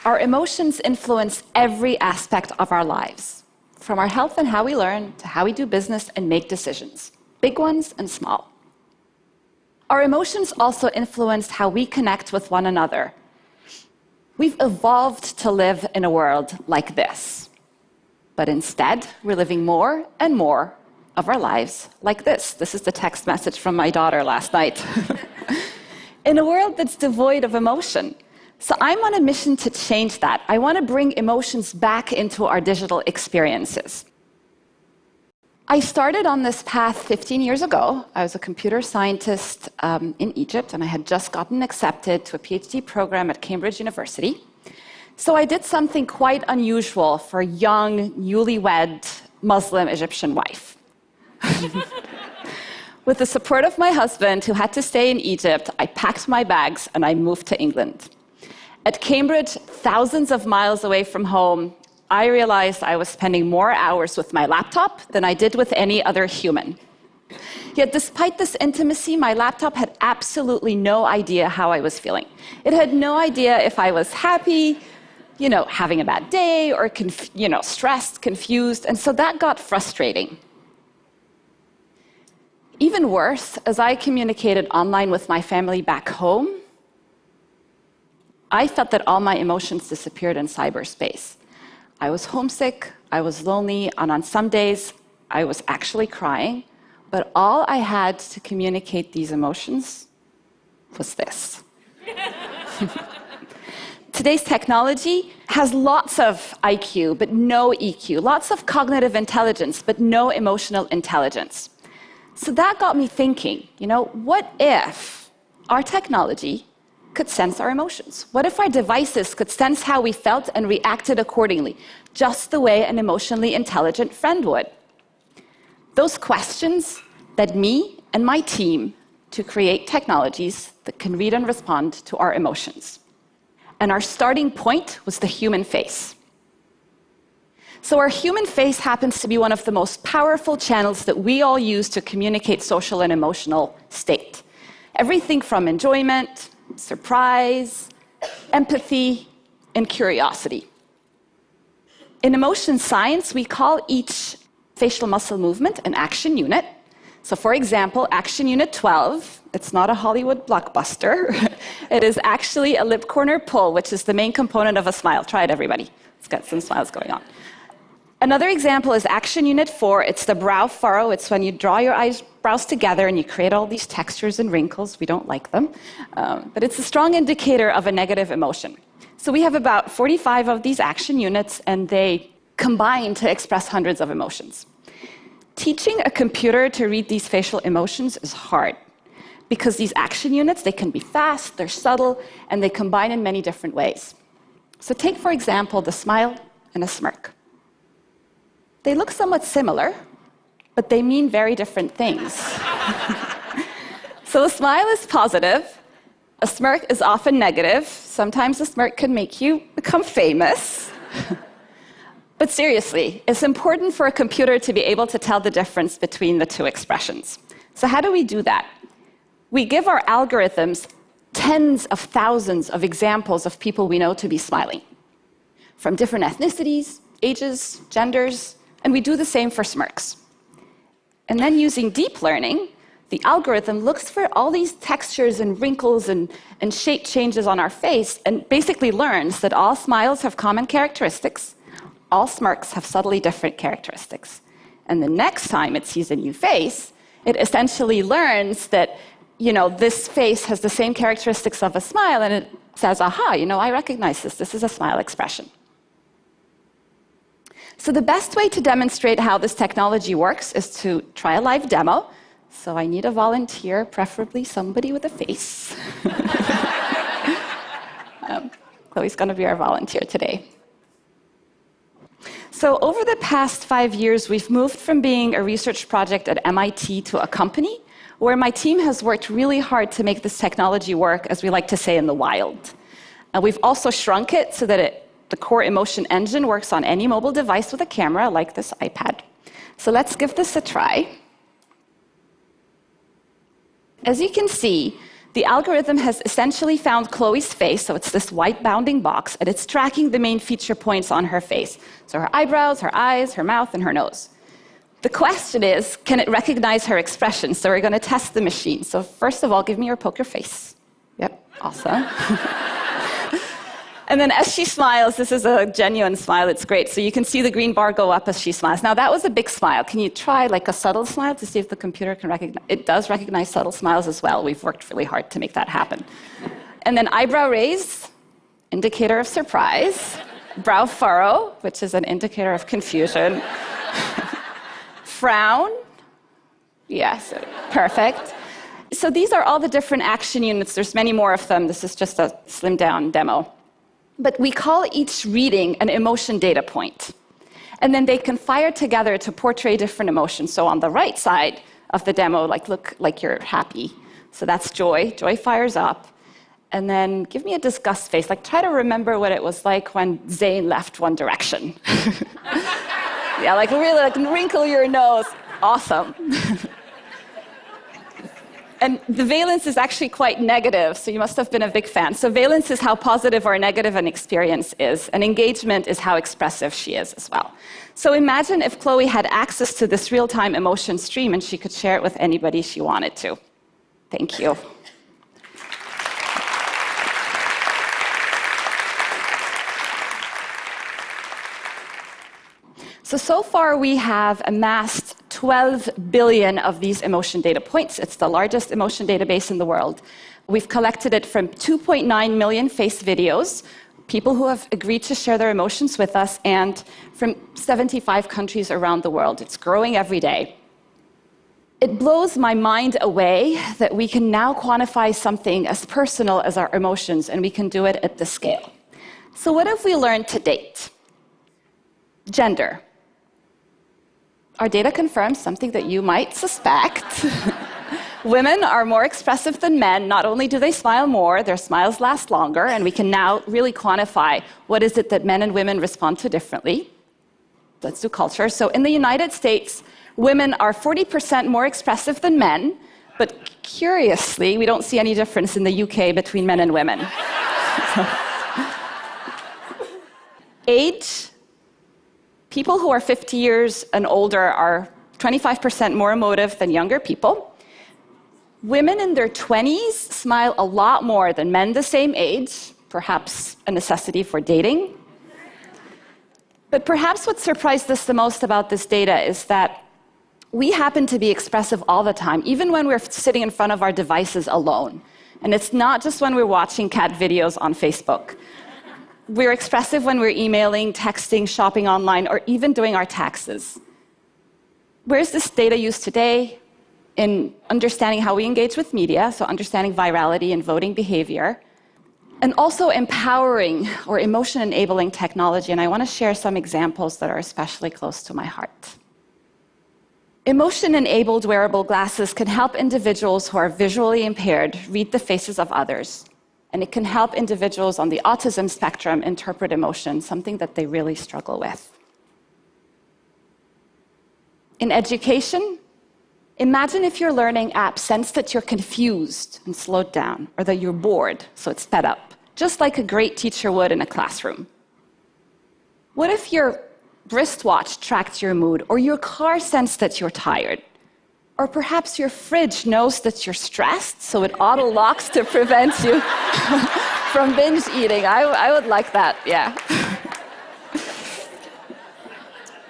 Our emotions influence every aspect of our lives, from our health and how we learn to how we do business and make decisions, big ones and small. Our emotions also influence how we connect with one another. We've evolved to live in a world like this, but instead, we're living more and more of our lives like this. This is the text message from my daughter last night. In a world that's devoid of emotion. So I'm on a mission to change that. I want to bring emotions back into our digital experiences. I started on this path 15 years ago. I was a computer scientist in Egypt, and I had just gotten accepted to a PhD program at Cambridge University. So I did something quite unusual for a young, newlywed Muslim Egyptian wife. With the support of my husband, who had to stay in Egypt, I packed my bags and I moved to England. At Cambridge, thousands of miles away from home, I realized I was spending more hours with my laptop than I did with any other human. Yet despite this intimacy, my laptop had absolutely no idea how I was feeling. It had no idea if I was happy, having a bad day, or stressed, confused, and so that got frustrating. Even worse, as I communicated online with my family back home, I felt that all my emotions disappeared in cyberspace. I was homesick, I was lonely, and on some days, I was actually crying, but all I had to communicate these emotions was this. Today's technology has lots of IQ, but no EQ, lots of cognitive intelligence, but no emotional intelligence. So that got me thinking, what if our technology could sense our emotions? What if our devices could sense how we felt and reacted accordingly, just the way an emotionally intelligent friend would? Those questions led me and my team to create technologies that can read and respond to our emotions. And our starting point was the human face. So our human face happens to be one of the most powerful channels that we all use to communicate social and emotional state. Everything from enjoyment, surprise, empathy, and curiosity. In emotion science, we call each facial muscle movement an action unit. So for example, action unit 12, it's not a Hollywood blockbuster. It is actually a lip corner pull, which is the main component of a smile. Try it, everybody. Let's get some smiles going on. Another example is action unit 4. It's the brow furrow. It's when you draw your eyebrows together and you create all these textures and wrinkles. We don't like them. But it's a strong indicator of a negative emotion. So we have about 45 of these action units, and they combine to express hundreds of emotions. Teaching a computer to read these facial emotions is hard because these action units, they can be fast, they're subtle, and they combine in many different ways. So take, for example, the smile and a smirk. They look somewhat similar, but they mean very different things. So a smile is positive, a smirk is often negative. Sometimes a smirk can make you become famous. But seriously, it's important for a computer to be able to tell the difference between the two expressions. So how do we do that? We give our algorithms tens of thousands of examples of people we know to be smiling, from different ethnicities, ages, genders, and we do the same for smirks. And then using deep learning, the algorithm looks for all these textures and wrinkles and shape changes on our face and basically learns that all smiles have common characteristics, all smirks have subtly different characteristics. And the next time it sees a new face, it essentially learns that, this face has the same characteristics of a smile, and it says, aha, I recognize this. This is a smile expression. So the best way to demonstrate how this technology works is to try a live demo. So I need a volunteer, preferably somebody with a face. Chloe's going to be our volunteer today. So over the past 5 years, we've moved from being a research project at MIT to a company where my team has worked really hard to make this technology work, as we like to say, in the wild. We've also shrunk it so that the core emotion engine works on any mobile device with a camera, like this iPad. So let's give this a try. As you can see, The algorithm has essentially found Chloe's face, so it's this white bounding box, and it's tracking the main feature points on her face. So her eyebrows, her eyes, her mouth, and her nose. The question is, can it recognize her expression? So we're going to test the machine. So first of all, give me your poker face. Yep, awesome. And then as she smiles, this is a genuine smile, it's great. So you can see the green bar go up as she smiles. Now that was a big smile. Can you try like a subtle smile to see if the computer can recognize? It does recognize subtle smiles as well. We've worked really hard to make that happen. And then eyebrow raise, indicator of surprise. Brow furrow, which is an indicator of confusion. Frown, yes, perfect. So these are all the different action units. There's many more of them. This is just a slimmed down demo. But we call each reading an emotion data point. And then they can fire together to portray different emotions. So on the right side of the demo, like look like you're happy. So that's joy. Joy fires up. And then give me a disgust face. Like try to remember what it was like when Zayn left One Direction. Yeah, like really like wrinkle your nose. Awesome. And the valence is actually quite negative, so you must have been a big fan. So valence is how positive or negative an experience is, and engagement is how expressive she is as well. So imagine if Chloe had access to this real-time emotion stream and she could share it with anybody she wanted to. Thank you. So far we have amassed 12 billion of these emotion data points. It's the largest emotion database in the world. We've collected it from 2.9 million face videos, people who have agreed to share their emotions with us, and from 75 countries around the world. It's growing every day. It blows my mind away that we can now quantify something as personal as our emotions, and we can do it at this scale. So what have we learned to date? Gender. Our data confirms something that you might suspect. Women are more expressive than men. Not only do they smile more, their smiles last longer, and we can now really quantify what is it that men and women respond to differently. Let's do culture. So in the United States, women are 40% more expressive than men, but curiously, we don't see any difference in the UK between men and women. Age. People who are 50 years and older are 25% more emotive than younger people. Women in their 20s smile a lot more than men the same age, perhaps a necessity for dating. But perhaps what surprised us the most about this data is that we happen to be expressive all the time, even when we're sitting in front of our devices alone. And it's not just when we're watching cat videos on Facebook. We're expressive when we're emailing, texting, shopping online, or even doing our taxes. Where's this data used today? In understanding how we engage with media, so understanding virality and voting behavior, and also empowering or emotion-enabling technology. And I want to share some examples that are especially close to my heart. Emotion-enabled wearable glasses can help individuals who are visually impaired read the faces of others. And it can help individuals on the autism spectrum interpret emotion, something that they really struggle with. In education, imagine if your learning app sensed that you're confused and slowed down, or that you're bored, so it's sped up, just like a great teacher would in a classroom. What if your wristwatch tracked your mood, or your car sensed that you're tired? Or perhaps your fridge knows that you're stressed, so it auto-locks to prevent you from binge eating. I would like that, yeah.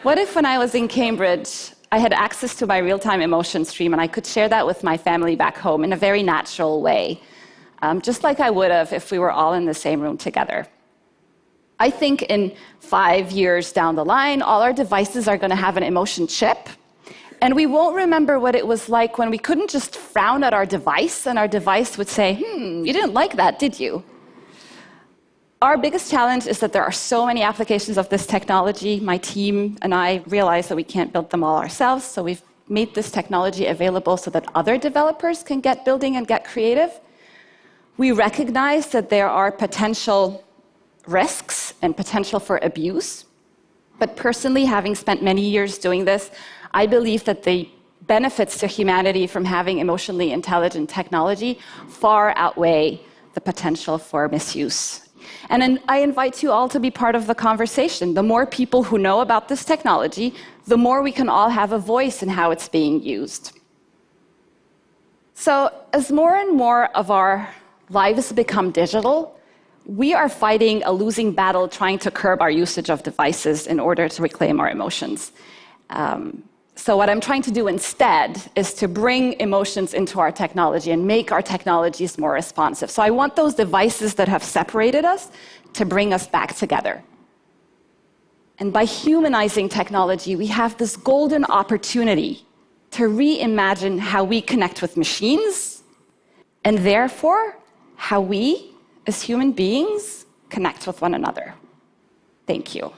What if when I was in Cambridge, I had access to my real-time emotion stream and I could share that with my family back home in a very natural way, just like I would have if we were all in the same room together. I think in 5 years down the line, all our devices are going to have an emotion chip. And we won't remember what it was like when we couldn't just frown at our device and our device would say, you didn't like that, did you? Our biggest challenge is that there are so many applications of this technology. My team and I realize that we can't build them all ourselves, so we've made this technology available so that other developers can get building and get creative. We recognize that there are potential risks and potential for abuse. But personally, having spent many years doing this, I believe that the benefits to humanity from having emotionally intelligent technology far outweigh the potential for misuse. And then I invite you all to be part of the conversation. The more people who know about this technology, the more we can all have a voice in how it's being used. So as more and more of our lives become digital, we are fighting a losing battle trying to curb our usage of devices in order to reclaim our emotions. So what I'm trying to do instead is to bring emotions into our technology and make our technologies more responsive. So I want those devices that have separated us to bring us back together. And by humanizing technology, we have this golden opportunity to reimagine how we connect with machines, and therefore, how we, as human beings, connect with one another. Thank you.